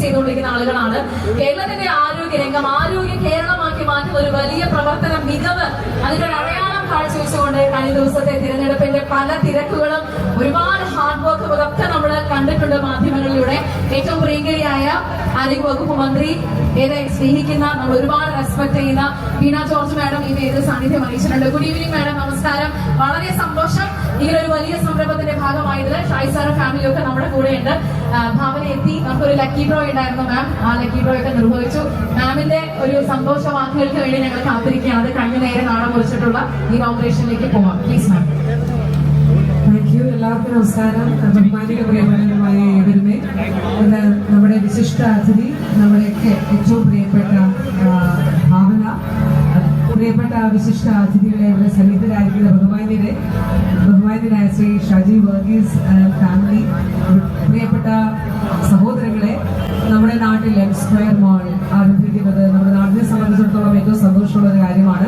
ചെയ്തുകൊണ്ടിരിക്കുന്ന ആളുകളാണ്. കേരളത്തിന്റെ ആരോഗ്യ കേരളമാക്കി മാറ്റുന്ന ഒരു വലിയ പ്രവർത്തന മികവ്, അതിന്റെ അടയാളം കാഴ്ചവെച്ചുകൊണ്ട് കഴിഞ്ഞ ദിവസത്തെ തിരഞ്ഞെടുപ്പിന്റെ പല തിരക്കുകളും ഒരുപാട് ഹാർഡ് വർക്കും ഇതൊക്കെ നമ്മൾ കണ്ടിട്ടുണ്ട് മാധ്യമങ്ങളിലൂടെ. ഏറ്റവും പ്രിയങ്കരിയായ ആരോഗ്യ വകുപ്പ് മന്ത്രി, ഏറെ സ്നേഹിക്കുന്ന, നമ്മൾ ഒരുപാട് റെസ്പെക്ട് ചെയ്യുന്ന വീണ ജോർജ് മാഡം ഈ വേദിയിൽ സാന്നിധ്യം വഹിച്ചിട്ടുണ്ട്. ഗുഡ് ഈവനിങ് മാഡം, നമസ്കാരം. വളരെ സന്തോഷം ഇങ്ങനൊരു വലിയ സംരംഭത്തിന്റെ ഭാഗമായതിൽ. ഷായി സാറും ഫാമിലിയും ഒക്കെ നമ്മുടെ കൂടെയുണ്ട്. ഭാവന എത്തി, നമുക്കൊരു ലക്കി ഡ്രോ ഉണ്ടായിരുന്നു മാം, ആ ലക്കി ഡ്രോ ഒക്കെ നിർവഹിച്ചു. മാമിന്റെ ഒരു സന്തോഷ വാക്കുകൾക്ക് വേണ്ടി ഞങ്ങൾ കാത്തിരിക്കുകയാണ്. അത് കഴിഞ്ഞ നേരെ നാളെ കുറിച്ചിട്ടുള്ള ഈ ഓപ്പറേഷനിലേക്ക് പോവാം. Please ma'am. Thank you. എല്ലാവർക്കും നമസ്കാരം. ബഹുമാനിക പ്രിയങ്കരമായ ഏവരുമേ, നമ്മുടെ വിശിഷ്ട അതിഥി, നമ്മുടെയൊക്കെ ഏറ്റവും പ്രിയപ്പെട്ട ഭാവന, പ്രിയപ്പെട്ട വിശിഷ്ട അതിഥികളെ, ഇവിടെ സന്നിഹിതരായിരിക്കുന്ന ബഹുമാന്യനായ ശ്രീ ഷാജി വർഗീസ് ഫാമിലി, പ്രിയപ്പെട്ട സഹോദരങ്ങളെ, നമ്മുടെ നാട്ടിൽ എം സ്ക്വയർ മാൾ ആരംഭിക്കുന്നത് നമ്മുടെ നാടിനെ സംബന്ധിച്ചിടത്തോളം ഏറ്റവും സന്തോഷമുള്ള ഒരു കാര്യമാണ്.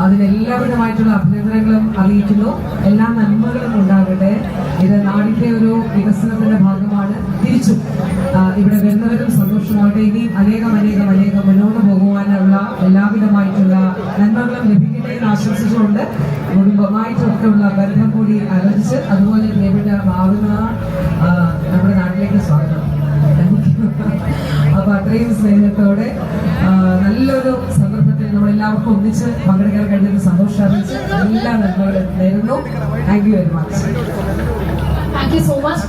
അതിനെല്ലാവിധമായിട്ടുള്ള അഭിനന്ദനങ്ങളും അറിയിക്കുന്നു. എല്ലാ നന്മകളും ഉണ്ടാകട്ടെ. ഇത് നാടിന്റെ ഒരു വികസനത്തിന്റെ ഭാഗമാണ്. തിരിച്ചും ഇവിടെ വരുന്നവരും സന്തോഷമാകട്ടെ. ഇനിയും അനേകം മുന്നോട്ട് പോകുവാനുള്ള എല്ലാവിധമായിട്ടുള്ള നന്മകളും ലഭിക്കട്ടെ എന്ന് ആശംസിച്ചുകൊണ്ട് കുടുംബമായിട്ടൊക്കെയുള്ള ബന്ധം കൂടി ആലോചിച്ച്, അതുപോലെ പ്രിയപ്പെട്ട ഭാവന നമ്മുടെ നാട്ടിലേക്ക് സ്വാഗതം. അപ്പൊ അത്രയും സ്നേഹത്തോടെ നല്ലൊരു സന്ദർഭത്തിൽ നമ്മളെല്ലാവർക്കും ഒന്നിച്ച് പങ്കെടുക്കാൻ കഴിഞ്ഞൊരു സന്തോഷം അറിയിച്ച് എല്ലാ നന്മകളും നേരുന്നു. Thank you very much. Thank you so much.